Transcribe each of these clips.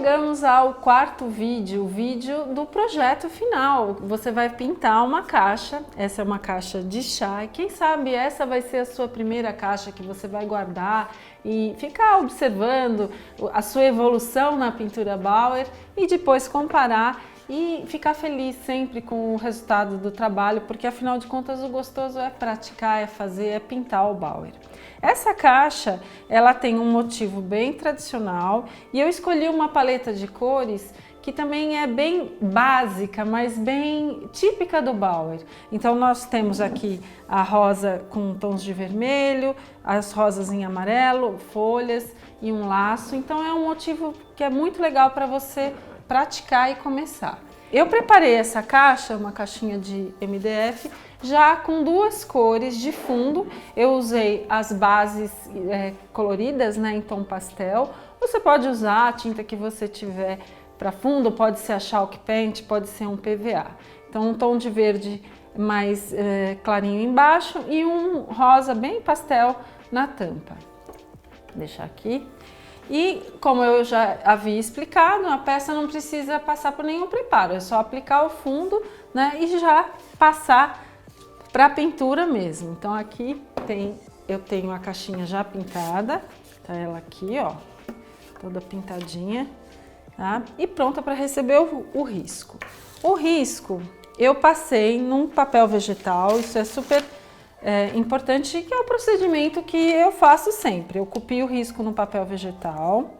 chegamos ao quarto vídeo, o vídeo do projeto final. Você vai pintar uma caixa, essa é uma caixa de chá, e quem sabe essa vai ser a sua primeira caixa que você vai guardar e ficar observando a sua evolução na pintura Bauer e depois comparar e ficar feliz sempre com o resultado do trabalho, porque afinal de contas o gostoso é praticar, é fazer, é pintar o Bauer. Essa caixa, ela tem um motivo bem tradicional e eu escolhi uma paleta de cores que também é bem básica, mas bem típica do Bauer. Então nós temos aqui a rosa com tons de vermelho, as rosas em amarelo, folhas e um laço. Então é um motivo que é muito legal para você praticar e começar. Eu preparei essa caixa, uma caixinha de MDF, já com duas cores de fundo. Eu usei as bases coloridas, né, em tom pastel. Você pode usar a tinta que você tiver para fundo, pode ser a Chalk Paint, pode ser um PVA. Então um tom de verde mais clarinho embaixo e um rosa bem pastel na tampa. Vou deixar aqui. E como eu já havia explicado, a peça não precisa passar por nenhum preparo, é só aplicar o fundo, né, e já passar para a pintura mesmo. Então aqui eu tenho a caixinha já pintada, tá ela aqui, ó, toda pintadinha, tá? E pronta para receber o risco. O risco eu passei num papel vegetal, isso é super importante, que é o procedimento que eu faço sempre. Eu copio o risco no papel vegetal,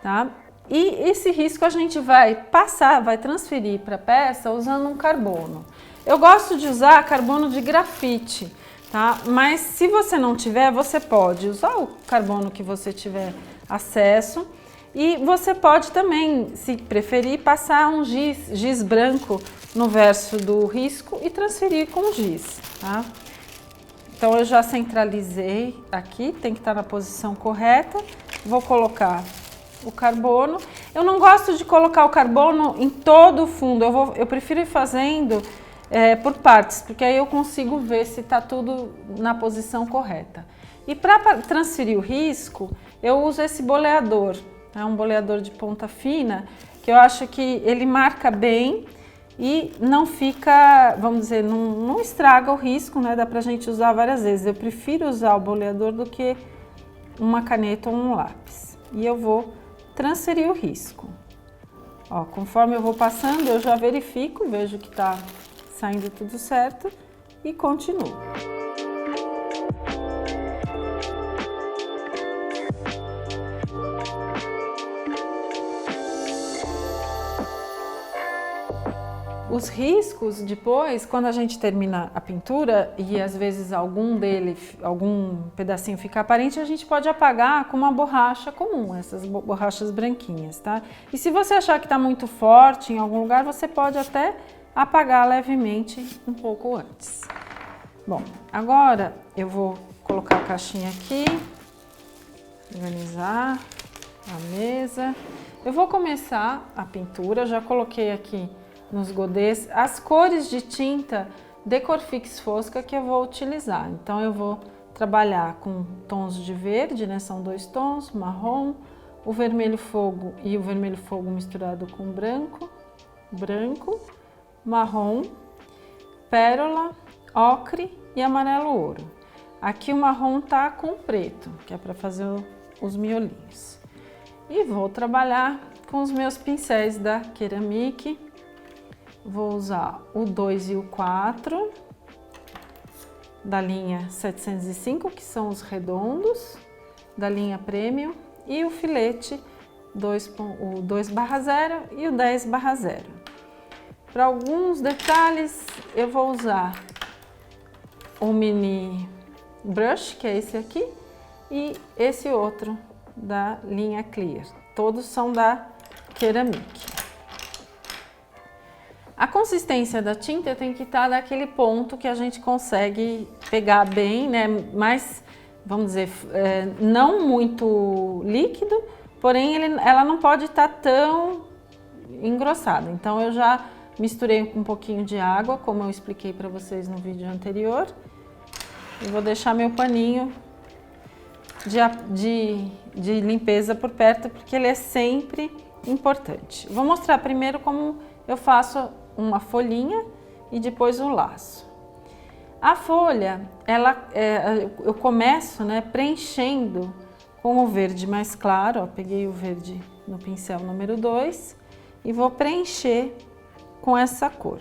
tá? E esse risco a gente vai passar, vai transferir para a peça usando um carbono. Eu gosto de usar carbono de grafite, tá? Mas se você não tiver, você pode usar o carbono que você tiver acesso e você pode também, se preferir, passar um giz branco no verso do risco e transferir com giz, tá? Então eu já centralizei aqui, tem que estar na posição correta. Vou colocar o carbono. Eu não gosto de colocar o carbono em todo o fundo, eu prefiro ir fazendo por partes, porque aí eu consigo ver se está tudo na posição correta. E para transferir o risco, eu uso esse boleador, é um boleador de ponta fina, que eu acho que ele marca bem e não fica, vamos dizer, não estraga o risco, né? Dá pra gente usar várias vezes. Eu prefiro usar o boleador do que uma caneta ou um lápis. E eu vou transferir o risco. Ó, conforme eu vou passando, eu já verifico, vejo que tá saindo tudo certo e continuo. Os riscos, depois, quando a gente termina a pintura e às vezes algum pedacinho fica aparente, a gente pode apagar com uma borracha comum, essas borrachas branquinhas, tá? E se você achar que está muito forte em algum lugar, você pode até apagar levemente um pouco antes. Bom, agora eu vou colocar a caixinha aqui, organizar a mesa. Eu vou começar a pintura, já coloquei aqui nos godês as cores de tinta Decorfix Fosca que eu vou utilizar. Então eu vou trabalhar com tons de verde, né? São dois tons, marrom, o vermelho fogo e o vermelho fogo misturado com branco, marrom, pérola, ocre e amarelo ouro. Aqui o marrom tá com preto, que é para fazer os miolinhos. E vou trabalhar com os meus pincéis da Ceramic. Vou usar o 2 e o 4 da linha 705, que são os redondos, da linha Premium, e o filete o 2/0 e o 10/0. Para alguns detalhes, eu vou usar o mini brush, que é esse aqui, e esse outro da linha Clear. Todos são da Ceramic. A consistência da tinta tem que estar daquele ponto que a gente consegue pegar bem, né? Mas, vamos dizer, não muito líquido, porém ela não pode estar tão engrossada. Então eu já misturei com um pouquinho de água, como eu expliquei para vocês no vídeo anterior. E vou deixar meu paninho de limpeza por perto, porque ele é sempre importante. Vou mostrar primeiro como eu faço uma folhinha e depois um laço. A folha, eu começo, né, preenchendo com o verde mais claro, ó, peguei o verde no pincel número 2 e vou preencher com essa cor.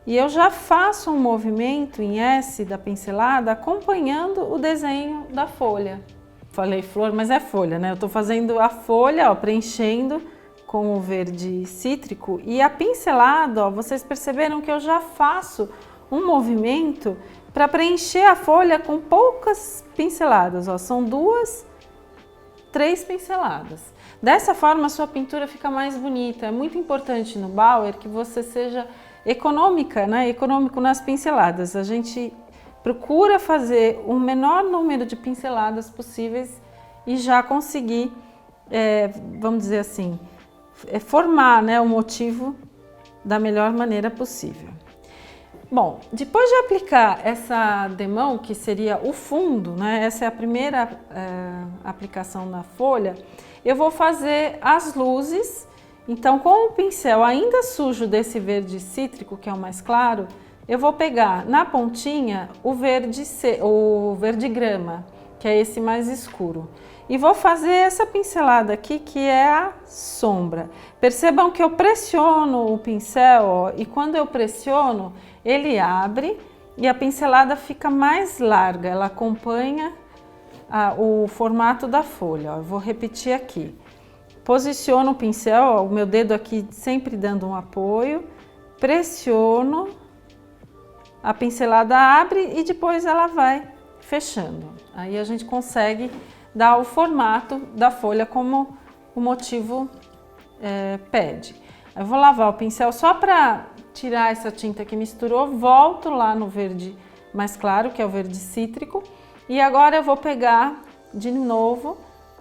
E eu já faço um movimento em S da pincelada acompanhando o desenho da folha. Falei flor, mas é folha, né? Eu tô fazendo a folha, ó, preenchendo com o verde cítrico e a pincelada, ó, vocês perceberam que eu já faço um movimento para preencher a folha com poucas pinceladas, ó, são 2, 3 pinceladas. Dessa forma a sua pintura fica mais bonita. É muito importante no Bauer que você seja econômica, né? Econômico nas pinceladas. A gente procura fazer o menor número de pinceladas possíveis e já conseguir, vamos dizer assim, formar, né, o motivo da melhor maneira possível. Bom, depois de aplicar essa demão, que seria o fundo, né, essa é a primeira aplicação na folha, eu vou fazer as luzes. Então, com o pincel ainda sujo desse verde cítrico, que é o mais claro, eu vou pegar na pontinha o verde grama, que é esse mais escuro. E vou fazer essa pincelada aqui, que é a sombra. Percebam que eu pressiono o pincel, ó, e quando eu pressiono, ele abre e a pincelada fica mais larga, ela acompanha o formato da folha. Ó. Eu vou repetir aqui. Posiciono o pincel, ó, o meu dedo aqui sempre dando um apoio, pressiono, a pincelada abre e depois ela vai fechando. Aí a gente consegue dar o formato da folha como o motivo pede. Eu vou lavar o pincel só para tirar essa tinta que misturou, volto lá no verde mais claro, que é o verde cítrico, e agora eu vou pegar de novo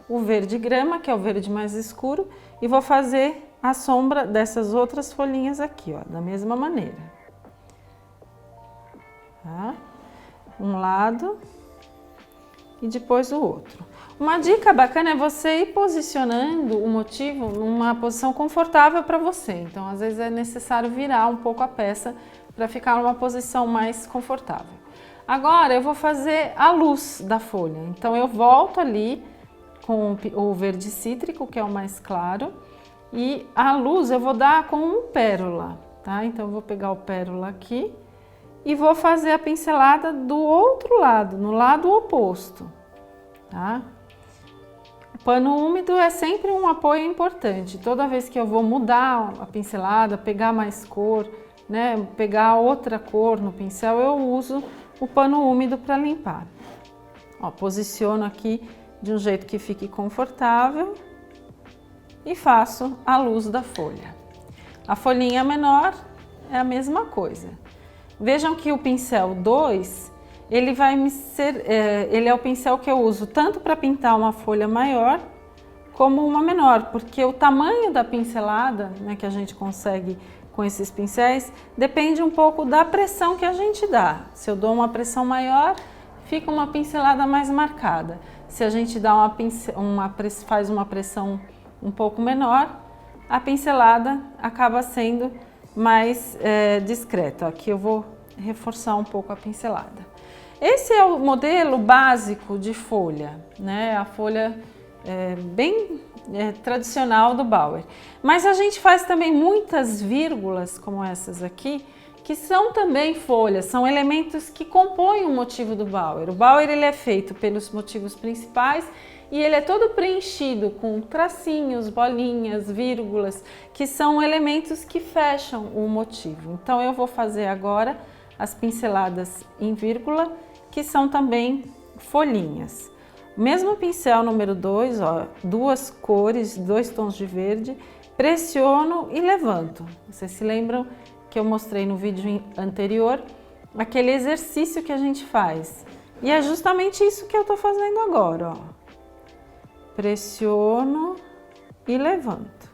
o verde grama, que é o verde mais escuro, e vou fazer a sombra dessas outras folhinhas aqui, ó, da mesma maneira. Tá? Um lado e depois o outro. Uma dica bacana é você ir posicionando o motivo numa posição confortável para você. Então, às vezes é necessário virar um pouco a peça para ficar numa posição mais confortável. Agora eu vou fazer a luz da folha. Então, eu volto ali com o verde cítrico, que é o mais claro, e a luz eu vou dar com um pérola, tá? Então eu vou pegar o pérola aqui e vou fazer a pincelada do outro lado, no lado oposto, tá? O pano úmido é sempre um apoio importante. Toda vez que eu vou mudar a pincelada, pegar mais cor, né, pegar outra cor no pincel, eu uso o pano úmido para limpar. Ó, posiciono aqui de um jeito que fique confortável e faço a luz da folha. A folhinha menor é a mesma coisa. Vejam que o pincel 2, ele é o pincel que eu uso tanto para pintar uma folha maior como uma menor, porque o tamanho da pincelada, né, que a gente consegue com esses pincéis depende um pouco da pressão que a gente dá. Se eu dou uma pressão maior, fica uma pincelada mais marcada. Se a gente dá faz uma pressão um pouco menor, a pincelada acaba sendo mais discreta. Aqui eu vou reforçar um pouco a pincelada. Esse é o modelo básico de folha, né? A folha bem tradicional do Bauer. Mas a gente faz também muitas vírgulas, como essas aqui, que são também folhas, são elementos que compõem o motivo do Bauer. O Bauer ele é feito pelos motivos principais e ele é todo preenchido com tracinhos, bolinhas, vírgulas, que são elementos que fecham o motivo. Então eu vou fazer agora as pinceladas em vírgula, que são também folhinhas. Mesmo pincel número 2, ó, 2 cores, 2 tons de verde, pressiono e levanto. Vocês se lembram que eu mostrei no vídeo anterior, aquele exercício que a gente faz. E é justamente isso que eu tô fazendo agora, ó. Pressiono e levanto.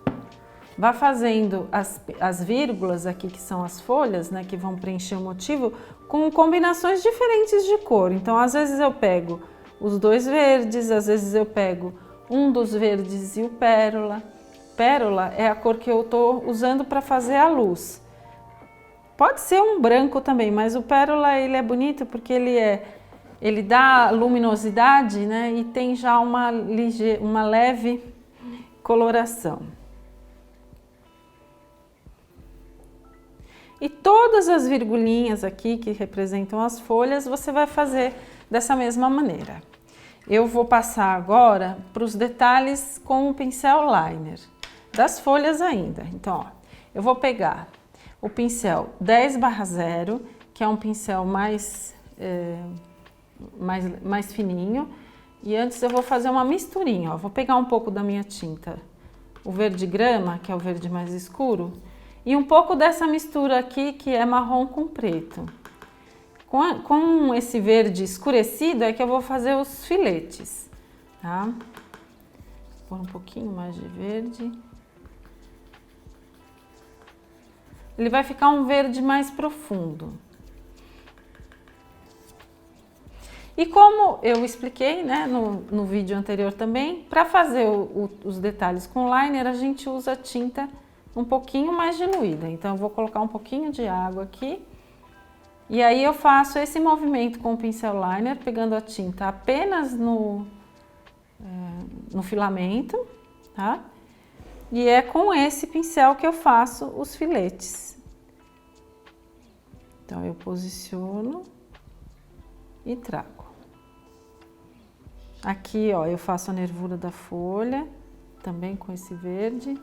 Vá fazendo as vírgulas aqui, que são as folhas, né, que vão preencher o motivo, com combinações diferentes de cor. Então, às vezes eu pego os 2 verdes, às vezes eu pego um dos verdes e o pérola. Pérola é a cor que eu estou usando para fazer a luz. Pode ser um branco também, mas o pérola ele é bonito porque ele dá luminosidade, né? E tem já uma leve coloração. E todas as virgulinhas aqui que representam as folhas, você vai fazer dessa mesma maneira. Eu vou passar agora para os detalhes com o pincel liner, das folhas ainda. Então, ó, eu vou pegar o pincel 10/0, que é um pincel mais fininho, e antes eu vou fazer uma misturinha, ó. Vou pegar um pouco da minha tinta, o verde grama, que é o verde mais escuro, e um pouco dessa mistura aqui, que é marrom com preto. Com esse verde escurecido é que eu vou fazer os filetes, tá? Vou pôr um pouquinho mais de verde. Ele vai ficar um verde mais profundo. E como eu expliquei, né, no vídeo anterior também, para fazer os detalhes com liner, a gente usa tinta um pouquinho mais diluída. Então, eu vou colocar um pouquinho de água aqui. E aí eu faço esse movimento com o pincel liner, pegando a tinta apenas no filamento, tá? E é com esse pincel que eu faço os filetes. Então, eu posiciono e trago. Aqui, ó, eu faço a nervura da folha, também com esse verde.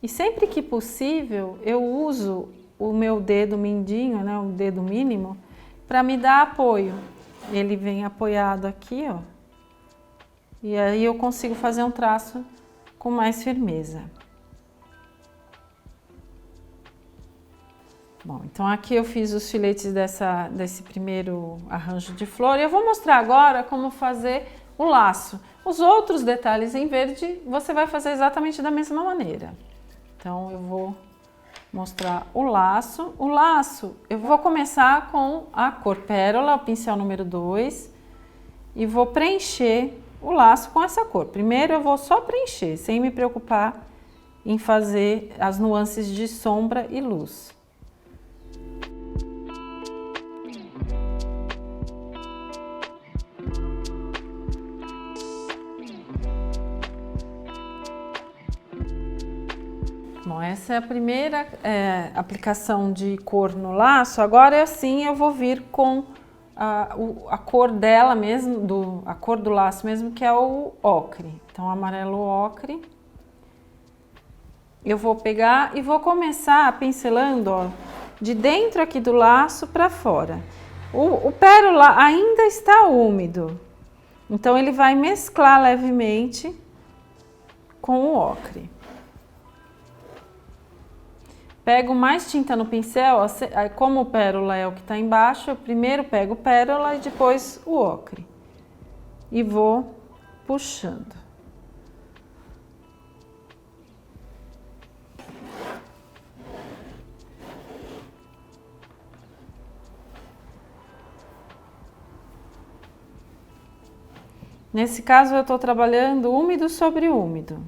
E sempre que possível, eu uso o meu dedo mindinho, né, o dedo mínimo, para me dar apoio. Ele vem apoiado aqui, ó. E aí eu consigo fazer um traço com mais firmeza. Bom, então aqui eu fiz os filetes desse primeiro arranjo de flor. E eu vou mostrar agora como fazer o laço. Os outros detalhes em verde, você vai fazer exatamente da mesma maneira. Então, eu vou mostrar o laço. O laço, eu vou começar com a cor pérola, o pincel número 2, e vou preencher o laço com essa cor. Primeiro, eu vou só preencher, sem me preocupar em fazer as nuances de sombra e luz. Bom, essa é a primeira aplicação de cor no laço. Agora assim eu vou vir com a cor dela mesmo, a cor do laço mesmo, que é o ocre. Então, amarelo ocre. Eu vou pegar e vou começar pincelando, ó, de dentro aqui do laço para fora. O pérola ainda está úmido, então ele vai mesclar levemente com o ocre. Pego mais tinta no pincel, como o pérola é o que está embaixo, eu primeiro pego o pérola e depois o ocre. E vou puxando. Nesse caso, eu estou trabalhando úmido sobre úmido.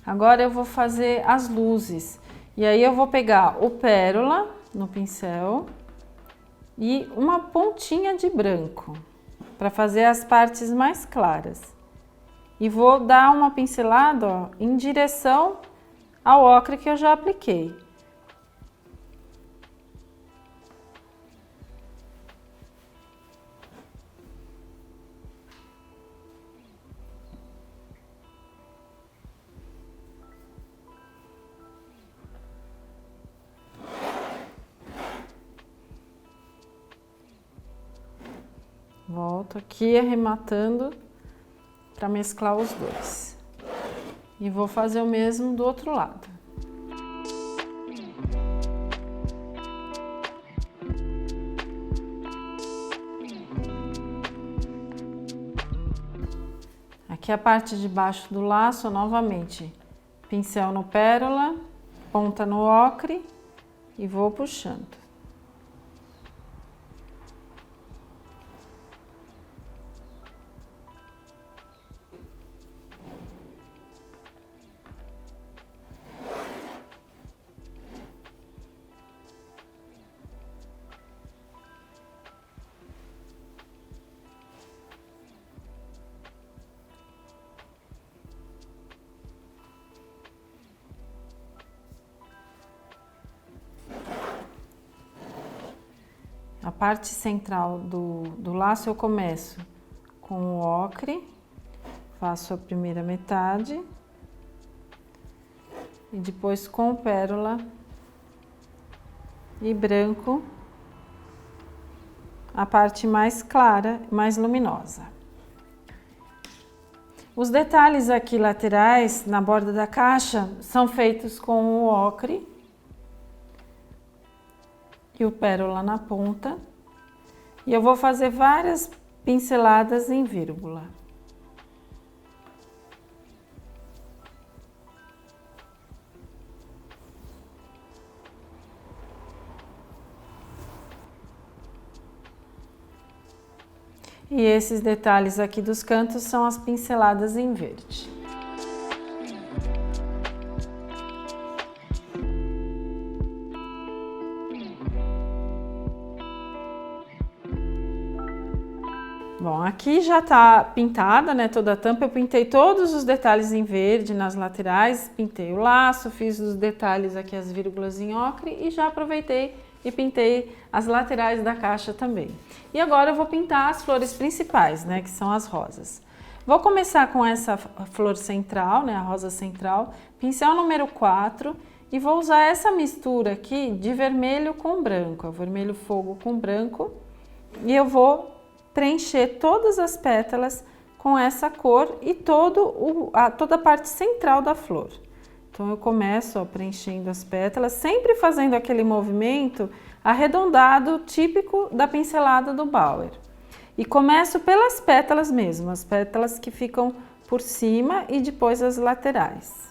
Agora eu vou fazer as luzes. E aí eu vou pegar o pérola no pincel e uma pontinha de branco para fazer as partes mais claras. E vou dar uma pincelada, ó, em direção ao ocre que eu já apliquei. Volto aqui arrematando para mesclar os dois. E vou fazer o mesmo do outro lado. Aqui a parte de baixo do laço, novamente, pincel no pérola, ponta no ocre e vou puxando. A parte central do laço eu começo com o ocre, faço a primeira metade e depois com pérola e branco a parte mais clara, mais luminosa. Os detalhes aqui laterais na borda da caixa são feitos com o ocre e o pérola na ponta, e eu vou fazer várias pinceladas em vírgula. E esses detalhes aqui dos cantos são as pinceladas em verde. Bom, aqui já tá pintada, né, toda a tampa. Eu pintei todos os detalhes em verde nas laterais, pintei o laço, fiz os detalhes aqui, as vírgulas em ocre e já aproveitei e pintei as laterais da caixa também. E agora eu vou pintar as flores principais, né, que são as rosas. Vou começar com essa flor central, né, a rosa central, pincel número 4, e vou usar essa mistura aqui de vermelho com branco, vermelho fogo com branco, e eu vou preencher todas as pétalas com essa cor e toda a parte central da flor. Então eu começo, ó, preenchendo as pétalas, sempre fazendo aquele movimento arredondado, típico da pincelada do Bauer. E começo pelas pétalas mesmo, as pétalas que ficam por cima e depois as laterais.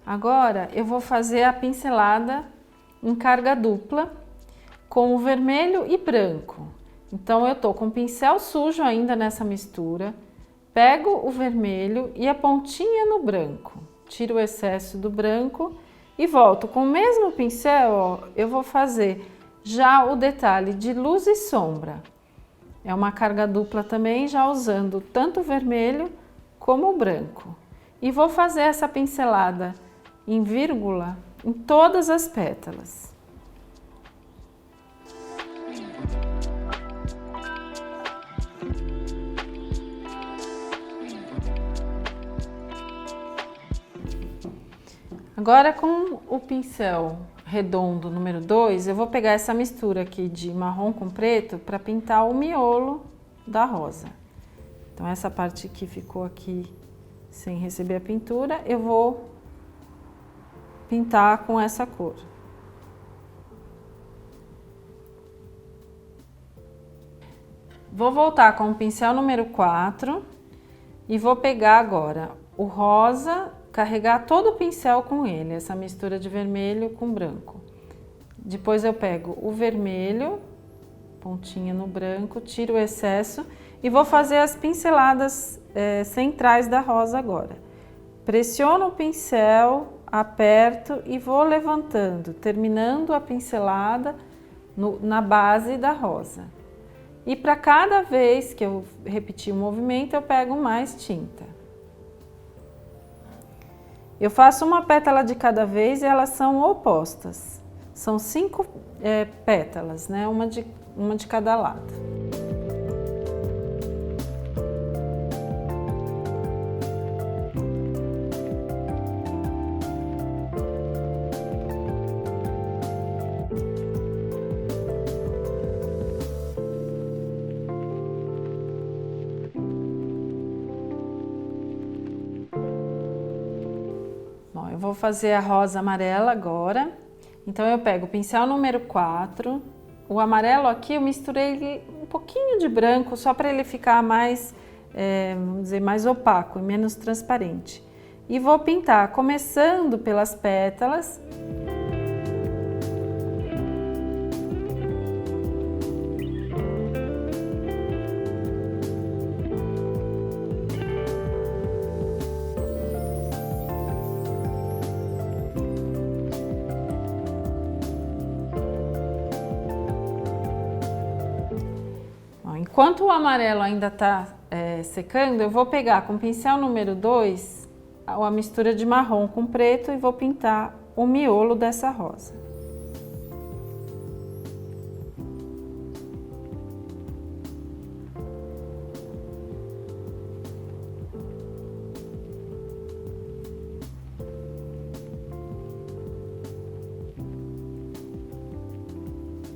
Agora eu vou fazer a pincelada em carga dupla com o vermelho e branco. Então eu tô com o pincel sujo ainda nessa mistura, pego o vermelho e a pontinha no branco, tiro o excesso do branco e volto com o mesmo pincel, ó, eu vou fazer já o detalhe de luz e sombra. É uma carga dupla também, já usando tanto o vermelho como o branco. E vou fazer essa pincelada em vírgula em todas as pétalas. Agora com o pincel redondo número 2, eu vou pegar essa mistura aqui de marrom com preto para pintar o miolo da rosa. Então essa parte que ficou aqui sem receber a pintura, eu vou pintar com essa cor. Vou voltar com o pincel número 4 e vou pegar agora o rosa, carregar todo o pincel com ele, essa mistura de vermelho com branco. Depois eu pego o vermelho, pontinha no branco, tiro o excesso e vou fazer as pinceladas centrais da rosa agora. Pressiono o pincel, aperto e vou levantando, terminando a pincelada na base da rosa. E para cada vez que eu repetir o movimento, eu pego mais tinta. Eu faço uma pétala de cada vez e elas são opostas. São 5 pétalas, né? Uma de cada lado. eu vou fazer a rosa amarela agora. Então eu pego o pincel número 4, o amarelo aqui eu misturei ele um pouquinho de branco, só para ele ficar mais, vamos dizer, mais opaco e menos transparente. E vou pintar, começando pelas pétalas. Enquanto o amarelo ainda está secando, eu vou pegar com o pincel número 2 a mistura de marrom com preto e vou pintar o miolo dessa rosa.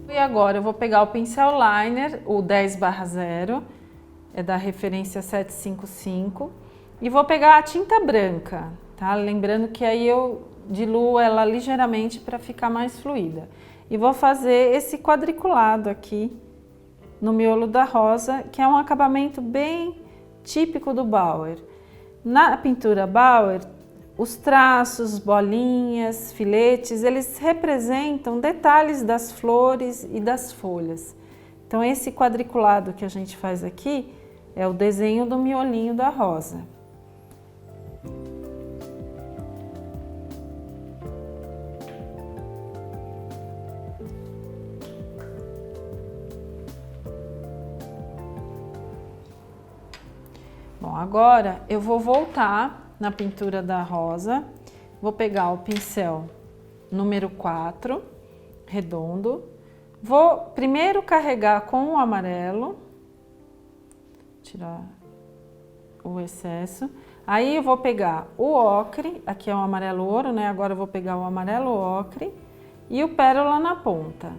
E agora eu vou pegar o pincel liner, o 10/0, é da referência 755, e vou pegar a tinta branca, tá? Lembrando que aí eu diluo ela ligeiramente para ficar mais fluida. E vou fazer esse quadriculado aqui no miolo da rosa, que é um acabamento bem típico do Bauer. Na pintura Bauer, os traços, bolinhas, filetes, eles representam detalhes das flores e das folhas. Então esse quadriculado que a gente faz aqui é o desenho do miolinho da rosa. Bom, agora eu vou voltar na pintura da rosa, vou pegar o pincel número 4, redondo, vou primeiro carregar com o amarelo, tirar o excesso, aí eu vou pegar o ocre, aqui é o amarelo ouro, né? Agora eu vou pegar o amarelo ocre e o pérola na ponta.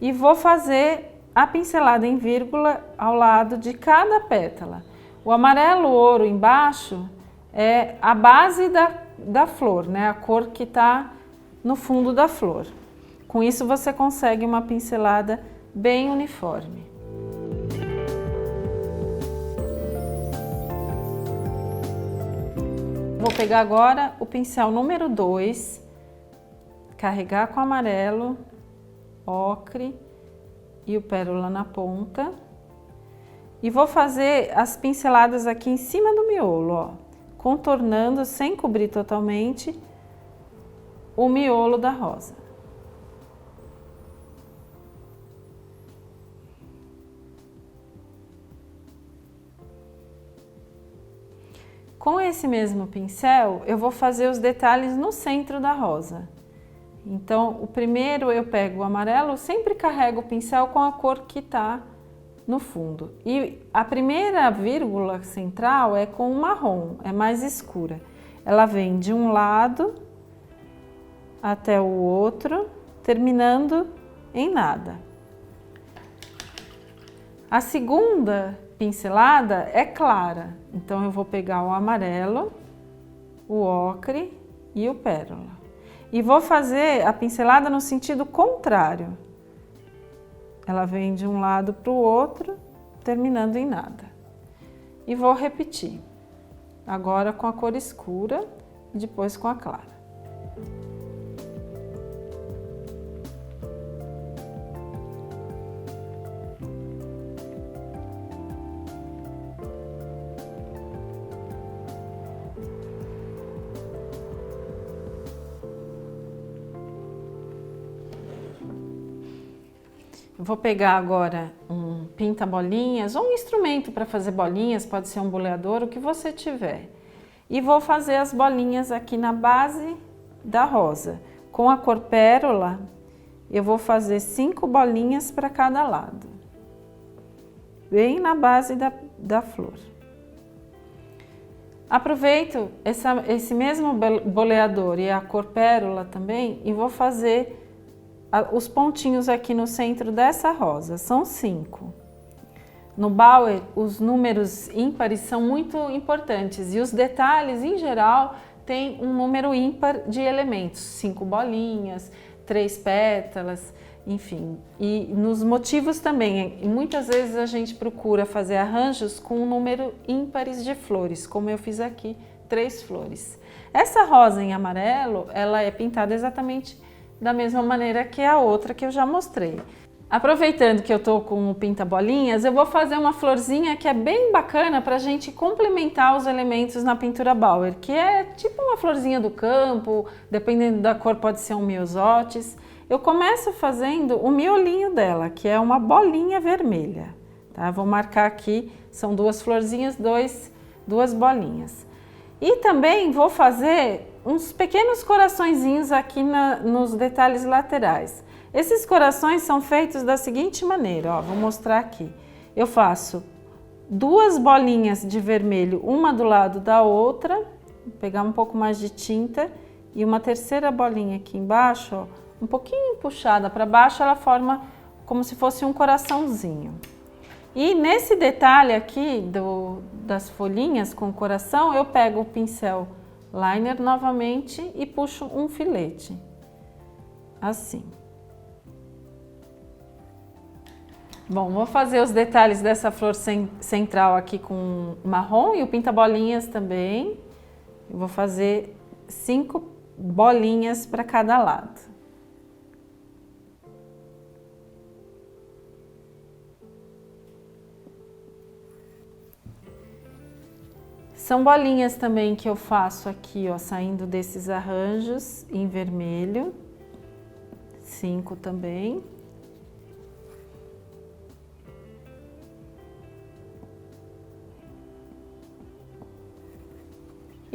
E vou fazer a pincelada em vírgula ao lado de cada pétala. O amarelo ouro embaixo é a base da flor, né? A cor que está no fundo da flor. Com isso você consegue uma pincelada bem uniforme. Vou pegar agora o pincel número 2, carregar com amarelo, ocre e o pérola na ponta. E vou fazer as pinceladas aqui em cima do miolo, ó, contornando sem cobrir totalmente o miolo da rosa. Com esse mesmo pincel, eu vou fazer os detalhes no centro da rosa. Então, o primeiro eu pego o amarelo, sempre carrego o pincel com a cor que tá no fundo. E a primeira vírgula central é com o marrom, é mais escura. Ela vem de um lado até o outro, terminando em nada. A segunda pincelada é clara, então eu vou pegar o amarelo, o ocre e o pérola. E vou fazer a pincelada no sentido contrário. Ela vem de um lado para o outro, terminando em nada. E vou repetir, agora com a cor escura e depois com a clara. Eu vou pegar agora um pinta-bolinhas ou um instrumento para fazer bolinhas, pode ser um boleador, o que você tiver. E vou fazer as bolinhas aqui na base da rosa. Com a cor pérola, eu vou fazer 5 bolinhas para cada lado. Bem na base da flor. Aproveito esse mesmo boleador e a cor pérola também e vou fazer os pontinhos aqui no centro dessa rosa, são 5. No Bauer, os números ímpares são muito importantes e os detalhes, em geral, tem um número ímpar de elementos, 5 bolinhas, 3 pétalas, enfim. E nos motivos também, muitas vezes a gente procura fazer arranjos com um número ímpares de flores, como eu fiz aqui, 3 flores. Essa rosa em amarelo, ela é pintada exatamente da mesma maneira que a outra que eu já mostrei. Aproveitando que eu tô com o pinta-bolinhas, eu vou fazer uma florzinha que é bem bacana para a gente complementar os elementos na pintura Bauer, que é tipo uma florzinha do campo, dependendo da cor pode ser um miosotis. Eu começo fazendo o miolinho dela, que é uma bolinha vermelha, tá? Vou marcar aqui, são 2 florzinhas, 2 bolinhas. E também vou fazer uns pequenos coraçõezinhos aqui nos detalhes laterais. Esses corações são feitos da seguinte maneira, ó, vou mostrar aqui. Eu faço 2 bolinhas de vermelho, uma do lado da outra, vou pegar um pouco mais de tinta e uma terceira bolinha aqui embaixo, ó, um pouquinho puxada para baixo, ela forma como se fosse um coraçãozinho. E nesse detalhe aqui das folhinhas com coração, eu pego o pincel liner novamente e puxo um filete, assim. Bom, vou fazer os detalhes dessa flor central aqui com marrom e o pinta-bolinhas também. Eu vou fazer 5 bolinhas para cada lado. São bolinhas também que eu faço aqui, ó, saindo desses arranjos em vermelho. 5 também.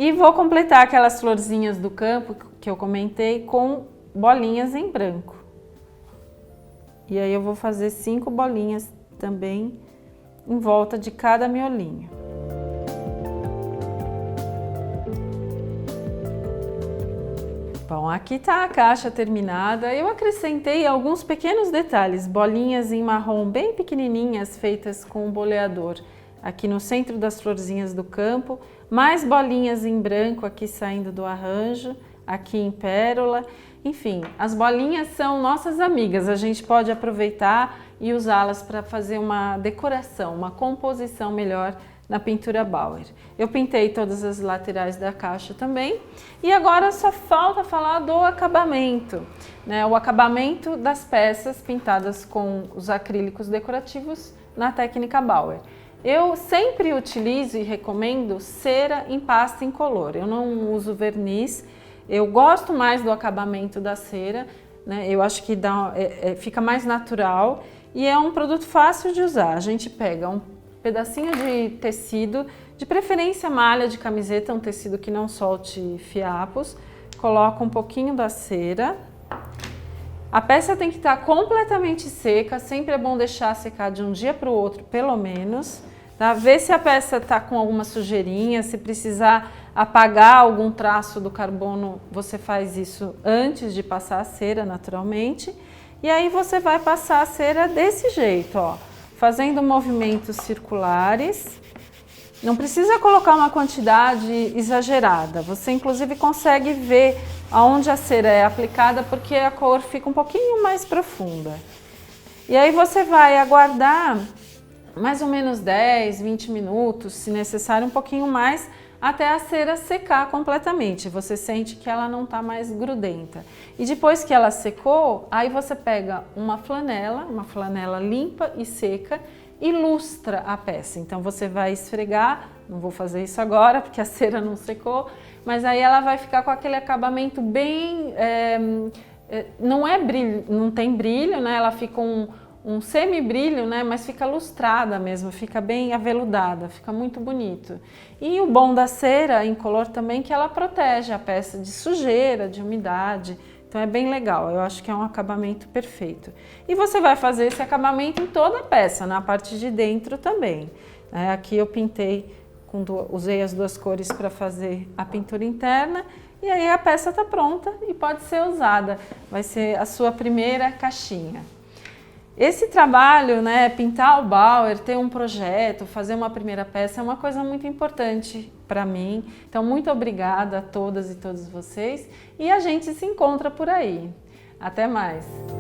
E vou completar aquelas florzinhas do campo que eu comentei com bolinhas em branco. E aí eu vou fazer 5 bolinhas também em volta de cada miolinho. Bom, aqui tá a caixa terminada. Eu acrescentei alguns pequenos detalhes, bolinhas em marrom bem pequenininhas feitas com boleador aqui no centro das florzinhas do campo, mais bolinhas em branco aqui saindo do arranjo, aqui em pérola. Enfim, as bolinhas são nossas amigas, a gente pode aproveitar e usá-las para fazer uma decoração, uma composição melhor na pintura Bauer. Eu pintei todas as laterais da caixa também e agora só falta falar do acabamento, né? O acabamento das peças pintadas com os acrílicos decorativos na técnica Bauer. Eu sempre utilizo e recomendo cera em pasta incolor, eu não uso verniz, eu gosto mais do acabamento da cera, né? Eu acho que fica mais natural e é um produto fácil de usar. A gente pega um pedacinho de tecido, de preferência malha de camiseta, um tecido que não solte fiapos, coloca um pouquinho da cera. A peça tem que estar completamente seca, sempre é bom deixar secar de um dia para o outro, pelo menos. Tá? Ver se a peça está com alguma sujeirinha, se precisar apagar algum traço do carbono, você faz isso antes de passar a cera, naturalmente. E aí você vai passar a cera desse jeito, ó, fazendo movimentos circulares. Não precisa colocar uma quantidade exagerada, você inclusive consegue ver aonde a cera é aplicada porque a cor fica um pouquinho mais profunda. E aí você vai aguardar mais ou menos 10, 20 minutos, se necessário um pouquinho mais, até a cera secar completamente. Você sente que ela não está mais grudenta. E depois que ela secou, aí você pega uma flanela limpa e seca, e lustra a peça. Então você vai esfregar, não vou fazer isso agora porque a cera não secou, mas aí ela vai ficar com aquele acabamento bem, não é brilho, não tem brilho, né? Ela fica um semi-brilho, né? Mas fica lustrada mesmo, fica bem aveludada, fica muito bonito. E o bom da cera incolor também é que ela protege a peça de sujeira, de umidade. Então é bem legal, eu acho que é um acabamento perfeito. E você vai fazer esse acabamento em toda a peça, na parte de dentro também. Aqui eu pintei, usei as 2 cores para fazer a pintura interna e aí a peça está pronta e pode ser usada. Vai ser a sua primeira caixinha. Esse trabalho, né, pintar o Bauer, ter um projeto, fazer uma primeira peça é uma coisa muito importante para mim. Então, muito obrigada a todas e todos vocês e a gente se encontra por aí. Até mais!